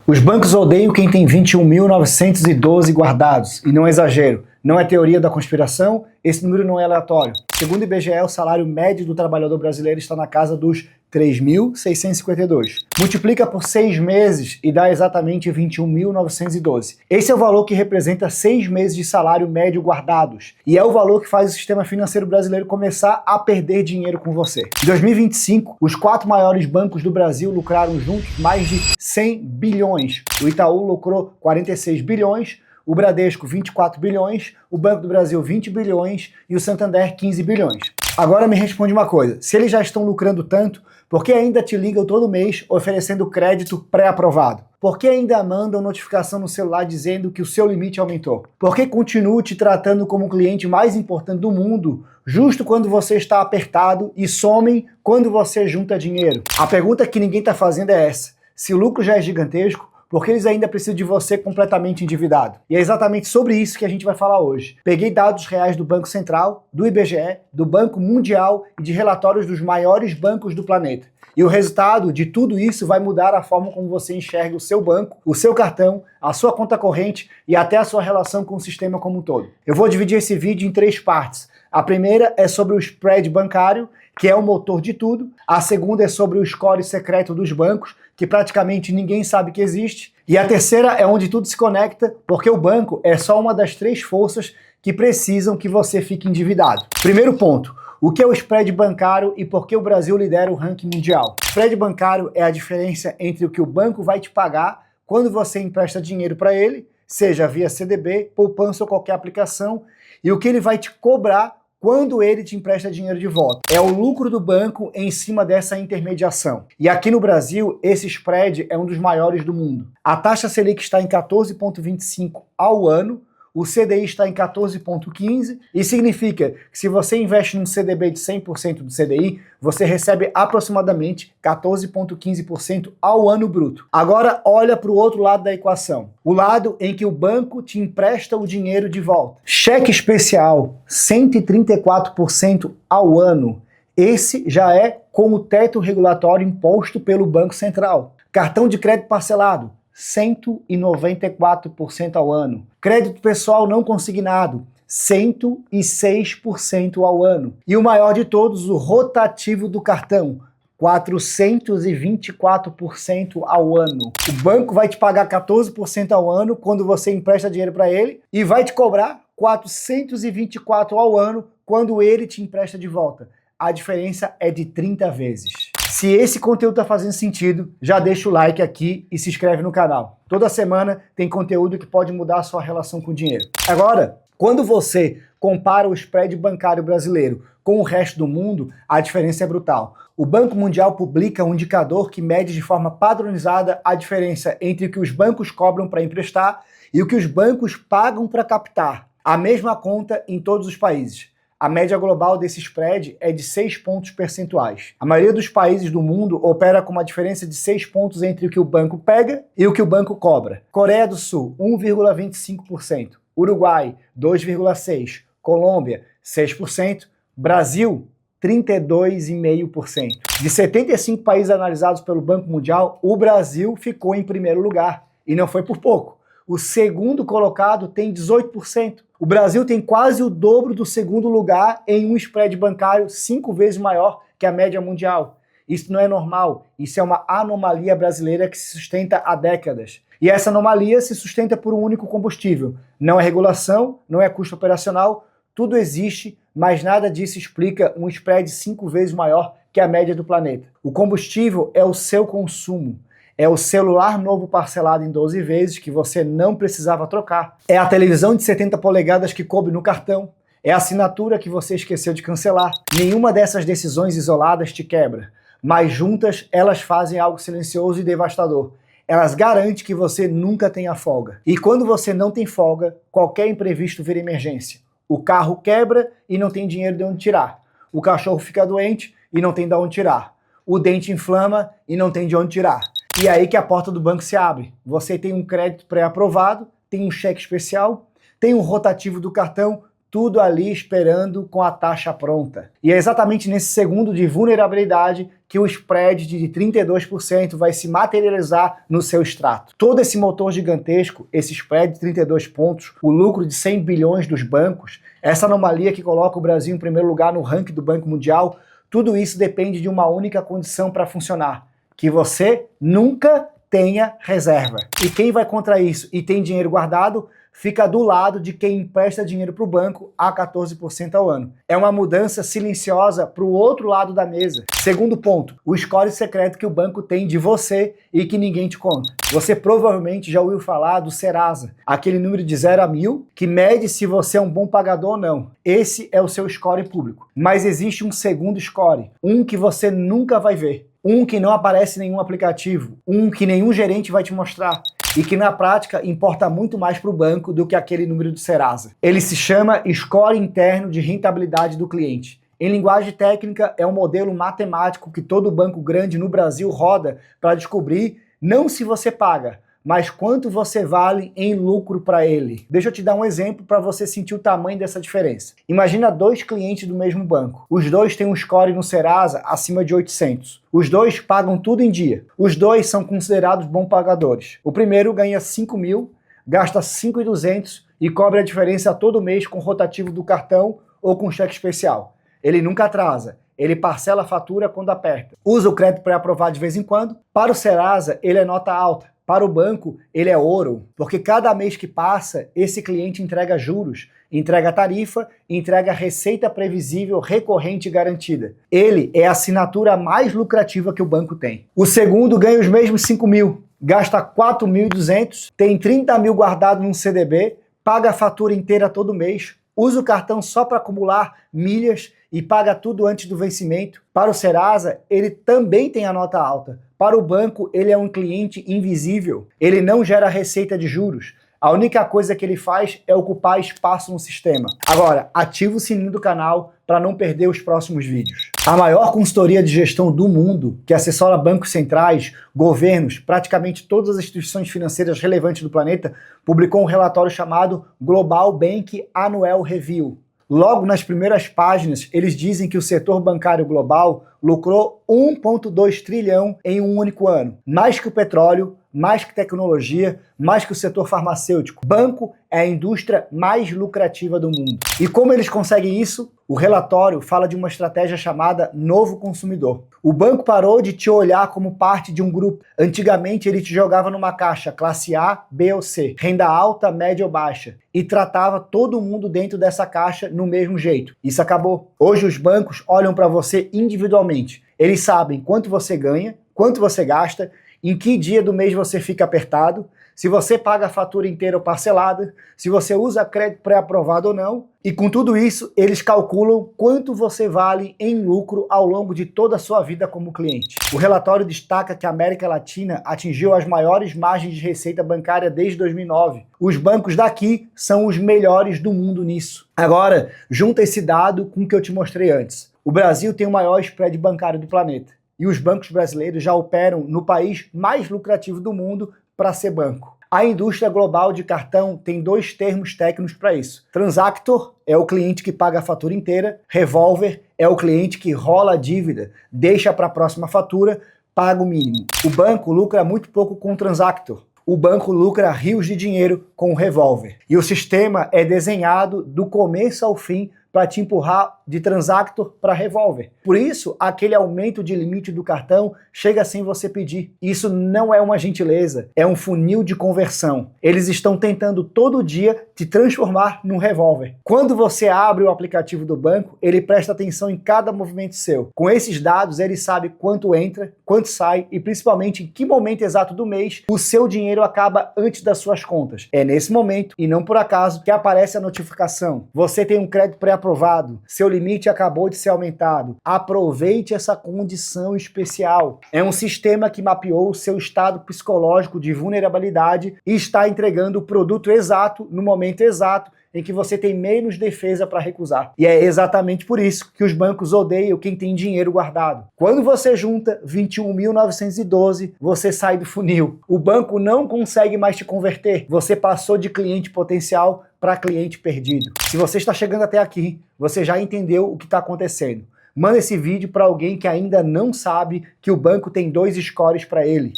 Os bancos odeiam quem tem 21.912 guardados. E não é exagero, não é teoria da conspiração, esse número não é aleatório. Segundo o IBGE, o salário médio do trabalhador brasileiro está na casa dos 3.652. Multiplica por 6 meses e dá exatamente 21.912. Esse é o valor que representa 6 meses de salário médio guardados. E é o valor que faz o sistema financeiro brasileiro começar a perder dinheiro com você. Em 2025, os 4 maiores bancos do Brasil lucraram juntos mais de 100 bilhões. O Itaú lucrou 46 bilhões, o Bradesco 24 bilhões, o Banco do Brasil 20 bilhões e o Santander 15 bilhões. Agora me responde uma coisa, se eles já estão lucrando tanto, por que ainda te ligam todo mês oferecendo crédito pré-aprovado? Por que ainda mandam notificação no celular dizendo que o seu limite aumentou? Por que continuam te tratando como o cliente mais importante do mundo, justo quando você está apertado e somem quando você junta dinheiro? A pergunta que ninguém está fazendo é essa, se o lucro já é gigantesco, porque eles ainda precisam de você completamente endividado. E é exatamente sobre isso que a gente vai falar hoje. Peguei dados reais do Banco Central, do IBGE, do Banco Mundial e de relatórios dos maiores bancos do planeta. E o resultado de tudo isso vai mudar a forma como você enxerga o seu banco, o seu cartão, a sua conta corrente e até a sua relação com o sistema como um todo. Eu vou dividir esse vídeo em 3 partes. A primeira é sobre o spread bancário, que é o motor de tudo. A segunda é sobre o score secreto dos bancos, que praticamente ninguém sabe que existe. E a terceira é onde tudo se conecta, porque o banco é só uma das 3 forças que precisam que você fique endividado. Primeiro ponto, o que é o spread bancário e por que o Brasil lidera o ranking mundial? O spread bancário é a diferença entre o que o banco vai te pagar quando você empresta dinheiro para ele, seja via CDB, poupança ou qualquer aplicação, e o que ele vai te cobrar quando ele te empresta dinheiro de volta. É o lucro do banco em cima dessa intermediação. E aqui no Brasil, esse spread é um dos maiores do mundo. A taxa Selic está em 14,25 ao ano, o CDI está em 14,15 e significa que se você investe num CDB de 100% do CDI, você recebe aproximadamente 14,15% ao ano bruto. Agora olha para o outro lado da equação, o lado em que o banco te empresta o dinheiro de volta. Cheque especial, 134% ao ano. Esse já é com o teto regulatório imposto pelo Banco Central. Cartão de crédito parcelado, 194% ao ano. Crédito pessoal não consignado, 106% ao ano. E o maior de todos, o rotativo do cartão, 424% ao ano. O banco vai te pagar 14% ao ano quando você empresta dinheiro para ele e vai te cobrar 424% ao ano quando ele te empresta de volta. A diferença é de 30 vezes. Se esse conteúdo está fazendo sentido, já deixa o like aqui e se inscreve no canal. Toda semana tem conteúdo que pode mudar a sua relação com o dinheiro. Agora, quando você compara o spread bancário brasileiro com o resto do mundo, a diferença é brutal. O Banco Mundial publica um indicador que mede de forma padronizada a diferença entre o que os bancos cobram para emprestar e o que os bancos pagam para captar. A mesma conta em todos os países. A média global desse spread é de 6 pontos percentuais. A maioria dos países do mundo opera com uma diferença de 6 pontos entre o que o banco pega e o que o banco cobra. Coreia do Sul, 1,25%. Uruguai, 2,6%. Colômbia, 6%. Brasil, 32,5%. De 75 países analisados pelo Banco Mundial, o Brasil ficou em primeiro lugar. E não foi por pouco. O segundo colocado tem 18%. O Brasil tem quase o dobro do segundo lugar em um spread bancário 5 vezes maior que a média mundial. Isso não é normal, isso é uma anomalia brasileira que se sustenta há décadas. E essa anomalia se sustenta por um único combustível. Não é regulação, não é custo operacional, tudo existe, mas nada disso explica um spread 5 vezes maior que a média do planeta. O combustível é o seu consumo. É o celular novo parcelado em 12 vezes que você não precisava trocar. É a televisão de 70 polegadas que coube no cartão. É a assinatura que você esqueceu de cancelar. Nenhuma dessas decisões isoladas te quebra, mas juntas elas fazem algo silencioso e devastador. Elas garantem que você nunca tenha folga. E quando você não tem folga, qualquer imprevisto vira emergência. O carro quebra e não tem dinheiro de onde tirar. O cachorro fica doente e não tem de onde tirar. O dente inflama e não tem de onde tirar. E é aí que a porta do banco se abre. Você tem um crédito pré-aprovado, tem um cheque especial, tem um rotativo do cartão, tudo ali esperando com a taxa pronta. E é exatamente nesse segundo de vulnerabilidade que o spread de 32% vai se materializar no seu extrato. Todo esse motor gigantesco, esse spread de 32 pontos, o lucro de 100 bilhões dos bancos, essa anomalia que coloca o Brasil em primeiro lugar no ranking do Banco Mundial, tudo isso depende de uma única condição para funcionar: que você nunca tenha reserva. E quem vai contra isso e tem dinheiro guardado, fica do lado de quem empresta dinheiro para o banco a 14% ao ano. É uma mudança silenciosa para o outro lado da mesa. Segundo ponto, o score secreto que o banco tem de você e que ninguém te conta. Você provavelmente já ouviu falar do Serasa, aquele número de 0 a 1000 que mede se você é um bom pagador ou não. Esse é o seu score público. Mas existe um segundo score, um que você nunca vai ver. Um que não aparece em nenhum aplicativo, um que nenhum gerente vai te mostrar e que na prática importa muito mais para o banco do que aquele número do Serasa. Ele se chama Score Interno de Rentabilidade do Cliente. Em linguagem técnica, é um modelo matemático que todo banco grande no Brasil roda para descobrir não se você paga, mas quanto você vale em lucro para ele. Deixa eu te dar um exemplo para você sentir o tamanho dessa diferença. Imagina dois clientes do mesmo banco. Os dois têm um score no Serasa acima de 800. Os dois pagam tudo em dia. Os dois são considerados bons pagadores. O primeiro ganha 5 mil, gasta 5.200 e cobre a diferença todo mês com o rotativo do cartão ou com cheque especial. Ele nunca atrasa. Ele parcela a fatura quando aperta. Usa o crédito pré-aprovado de vez em quando. Para o Serasa, ele é nota alta. Para o banco, ele é ouro, porque cada mês que passa, esse cliente entrega juros, entrega tarifa, entrega receita previsível, recorrente e garantida. Ele é a assinatura mais lucrativa que o banco tem. O segundo ganha os mesmos 5 mil, gasta 4.200, tem 30 mil guardado num CDB, paga a fatura inteira todo mês, usa o cartão só para acumular milhas e paga tudo antes do vencimento. Para o Serasa, ele também tem a nota alta. Para o banco, ele é um cliente invisível. Ele não gera receita de juros. A única coisa que ele faz é ocupar espaço no sistema. Agora, ativa o sininho do canal para não perder os próximos vídeos. A maior consultoria de gestão do mundo, que assessora bancos centrais, governos, praticamente todas as instituições financeiras relevantes do planeta, publicou um relatório chamado Global Bank Annual Review. Logo nas primeiras páginas, eles dizem que o setor bancário global lucrou 1,2 trilhão em um único ano. Mais que o petróleo, mais que tecnologia, mais que o setor farmacêutico. Banco é a indústria mais lucrativa do mundo. E como eles conseguem isso? O relatório fala de uma estratégia chamada Novo Consumidor. O banco parou de te olhar como parte de um grupo. Antigamente ele te jogava numa caixa classe A, B ou C, renda alta, média ou baixa, e tratava todo mundo dentro dessa caixa no mesmo jeito. Isso acabou. Hoje os bancos olham para você individualmente. Eles sabem quanto você ganha, quanto você gasta, em que dia do mês você fica apertado, se você paga a fatura inteira ou parcelada, se você usa crédito pré-aprovado ou não. E com tudo isso, eles calculam quanto você vale em lucro ao longo de toda a sua vida como cliente. O relatório destaca que a América Latina atingiu as maiores margens de receita bancária desde 2009. Os bancos daqui são os melhores do mundo nisso. Agora, junta esse dado com o que eu te mostrei antes. O Brasil tem o maior spread bancário do planeta. E os bancos brasileiros já operam no país mais lucrativo do mundo para ser banco. A indústria global de cartão tem dois termos técnicos para isso. Transactor é o cliente que paga a fatura inteira, revolver é o cliente que rola a dívida, deixa para a próxima fatura, paga o mínimo. O banco lucra muito pouco com o Transactor. O banco lucra rios de dinheiro com o revolver. E o sistema é desenhado do começo ao fim para te empurrar de Transactor para revolver. Por isso, aquele aumento de limite do cartão chega sem você pedir. Isso não é uma gentileza, é um funil de conversão. Eles estão tentando todo dia te transformar num revolver. Quando você abre o aplicativo do banco, ele presta atenção em cada movimento seu. Com esses dados, ele sabe quanto entra, quanto sai e principalmente em que momento exato do mês o seu dinheiro acaba antes das suas contas. É nesse momento, e não por acaso, que aparece a notificação. Você tem um crédito pré-aprovado, seu limite acabou de ser aumentado. Aproveite essa condição especial. É um sistema que mapeou o seu estado psicológico de vulnerabilidade e está entregando o produto exato, no momento exato, em que você tem menos defesa para recusar. E é exatamente por isso que os bancos odeiam quem tem dinheiro guardado. Quando você junta 21.912, você sai do funil. O banco não consegue mais te converter. Você passou de cliente potencial para cliente perdido. Se você está chegando até aqui, você já entendeu o que está acontecendo. Manda esse vídeo para alguém que ainda não sabe que o banco tem 2 scores para ele.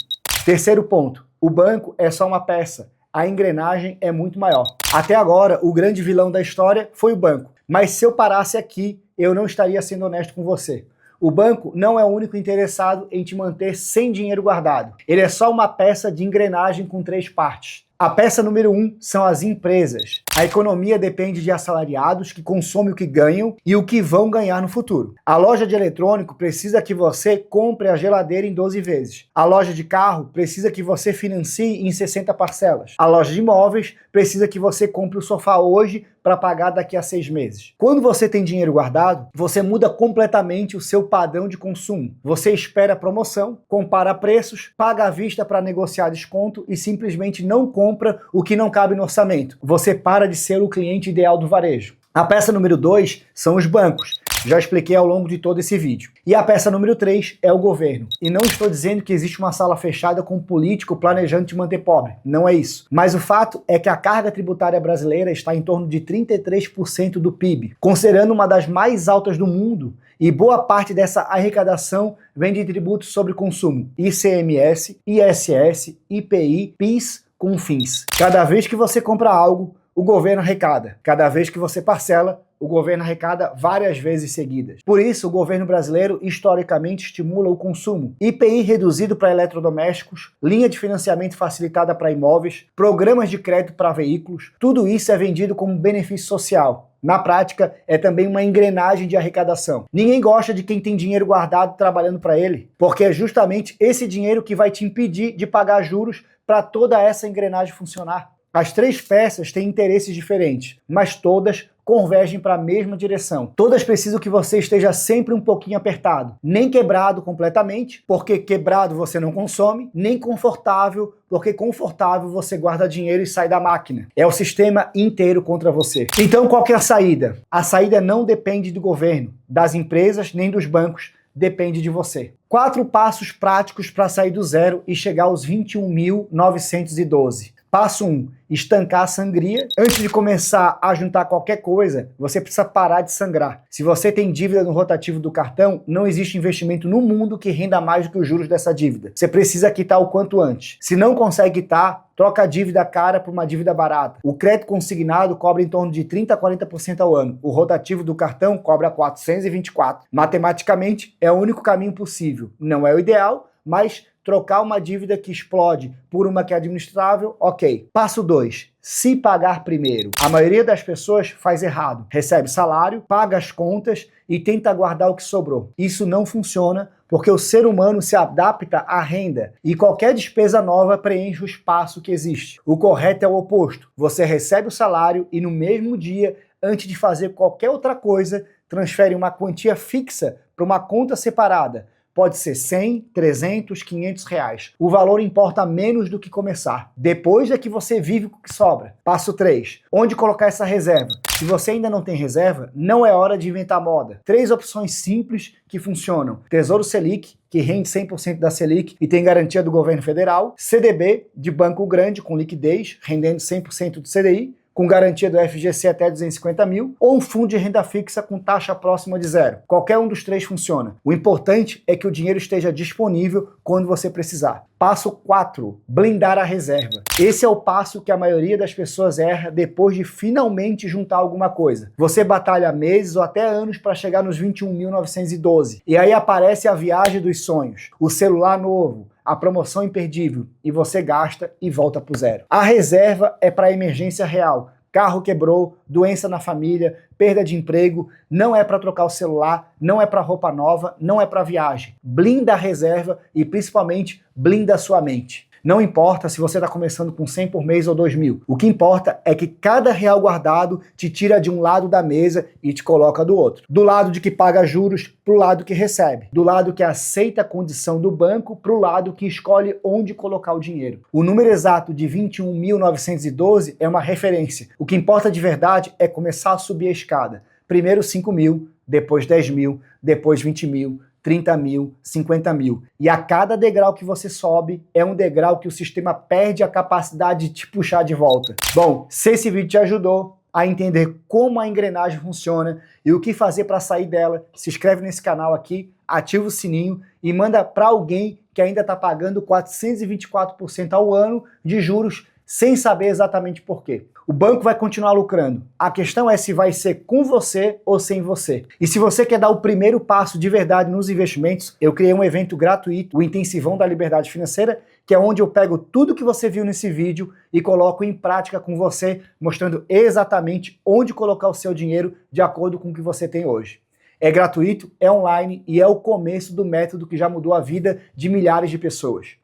Terceiro ponto, o banco é só uma peça, a engrenagem é muito maior. Até agora, o grande vilão da história foi o banco, mas se eu parasse aqui, eu não estaria sendo honesto com você. O banco não é o único interessado em te manter sem dinheiro guardado. Ele é só uma peça de engrenagem com 3 partes. A peça número 1 são as empresas. A economia depende de assalariados que consomem o que ganham e o que vão ganhar no futuro. A loja de eletrônico precisa que você compre a geladeira em 12 vezes. A loja de carro precisa que você financie em 60 parcelas. A loja de imóveis precisa que você compre o sofá hoje para pagar daqui a 6 meses. Quando você tem dinheiro guardado, você muda completamente o seu padrão de consumo. Você espera a promoção, compara preços, paga à vista para negociar desconto e simplesmente não compra o que não cabe no orçamento. Você para de ser o cliente ideal do varejo. A peça número 2 são os bancos. Já expliquei ao longo de todo esse vídeo. E a peça número 3 é o governo. E não estou dizendo que existe uma sala fechada com um político planejando te manter pobre. Não é isso. Mas o fato é que a carga tributária brasileira está em torno de 33% do PIB, considerando uma das mais altas do mundo. E boa parte dessa arrecadação vem de tributos sobre consumo. ICMS, ISS, IPI, PIS, com fins. Cada vez que você compra algo, o governo arrecada. Cada vez que você parcela, o governo arrecada várias vezes seguidas. Por isso, o governo brasileiro historicamente estimula o consumo. IPI reduzido para eletrodomésticos, linha de financiamento facilitada para imóveis, programas de crédito para veículos, tudo isso é vendido como benefício social. Na prática, é também uma engrenagem de arrecadação. Ninguém gosta de quem tem dinheiro guardado trabalhando para ele, porque é justamente esse dinheiro que vai te impedir de pagar juros para toda essa engrenagem funcionar. As 3 peças têm interesses diferentes, mas todas convergem para a mesma direção. Todas precisam que você esteja sempre um pouquinho apertado. Nem quebrado completamente, porque quebrado você não consome, nem confortável, porque confortável você guarda dinheiro e sai da máquina. É o sistema inteiro contra você. Então qual que é a saída? A saída não depende do governo, das empresas, nem dos bancos. Depende de você. 4 passos práticos para sair do zero e chegar aos 21.912. Passo 1, estancar a sangria. Antes de começar a juntar qualquer coisa, você precisa parar de sangrar. Se você tem dívida no rotativo do cartão, não existe investimento no mundo que renda mais do que os juros dessa dívida. Você precisa quitar o quanto antes. Se não consegue quitar, troca a dívida cara por uma dívida barata. O crédito consignado cobra em torno de 30% a 40% ao ano. O rotativo do cartão cobra 424. Matematicamente, é o único caminho possível. Não é o ideal, mas trocar uma dívida que explode por uma que é administrável, ok. Passo 2. Se pagar primeiro. A maioria das pessoas faz errado. Recebe salário, paga as contas e tenta guardar o que sobrou. Isso não funciona porque o ser humano se adapta à renda e qualquer despesa nova preenche o espaço que existe. O correto é o oposto. Você recebe o salário e no mesmo dia, antes de fazer qualquer outra coisa, transfere uma quantia fixa para uma conta separada. Pode ser 100, 300, 500 reais. O valor importa menos do que começar. Depois é que você vive com o que sobra. Passo 3. Onde colocar essa reserva? Se você ainda não tem reserva, não é hora de inventar moda. 3 opções simples que funcionam. Tesouro Selic, que rende 100% da Selic e tem garantia do governo federal. CDB, de banco grande, com liquidez, rendendo 100% do CDI. Com garantia do FGC até 250 mil, ou um fundo de renda fixa com taxa próxima de zero. Qualquer um dos 3 funciona. O importante é que o dinheiro esteja disponível quando você precisar. Passo 4. Blindar a reserva. Esse é o passo que a maioria das pessoas erra depois de finalmente juntar alguma coisa. Você batalha meses ou até anos para chegar nos 21.912. E aí aparece a viagem dos sonhos, o celular novo, a promoção imperdível, e você gasta e volta pro zero. A reserva é para emergência real. Carro quebrou, doença na família, perda de emprego, não é para trocar o celular, não é para roupa nova, não é para viagem. Blinda a reserva e principalmente blinda a sua mente. Não importa se você está começando com 100 por mês ou 2.000. O que importa é que cada real guardado te tira de um lado da mesa e te coloca do outro. Do lado de que paga juros para o lado que recebe. Do lado que aceita a condição do banco para o lado que escolhe onde colocar o dinheiro. O número exato de 21.912 é uma referência. O que importa de verdade é começar a subir a escada. Primeiro 5.000, depois 10.000, depois 20.000, 30.000, 50.000. E a cada degrau que você sobe, é um degrau que o sistema perde a capacidade de te puxar de volta. Bom, se esse vídeo te ajudou a entender como a engrenagem funciona e o que fazer para sair dela, se inscreve nesse canal aqui, ativa o sininho e manda para alguém que ainda está pagando 424% ao ano de juros sem saber exatamente por quê. O banco vai continuar lucrando. A questão é se vai ser com você ou sem você. E se você quer dar o primeiro passo de verdade nos investimentos, eu criei um evento gratuito, o Intensivão da Liberdade Financeira, que é onde eu pego tudo que você viu nesse vídeo e coloco em prática com você, mostrando exatamente onde colocar o seu dinheiro de acordo com o que você tem hoje. É gratuito, é online e é o começo do método que já mudou a vida de milhares de pessoas.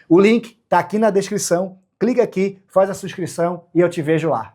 O link está aqui na descrição. Clica aqui, faz a subscrição e eu te vejo lá.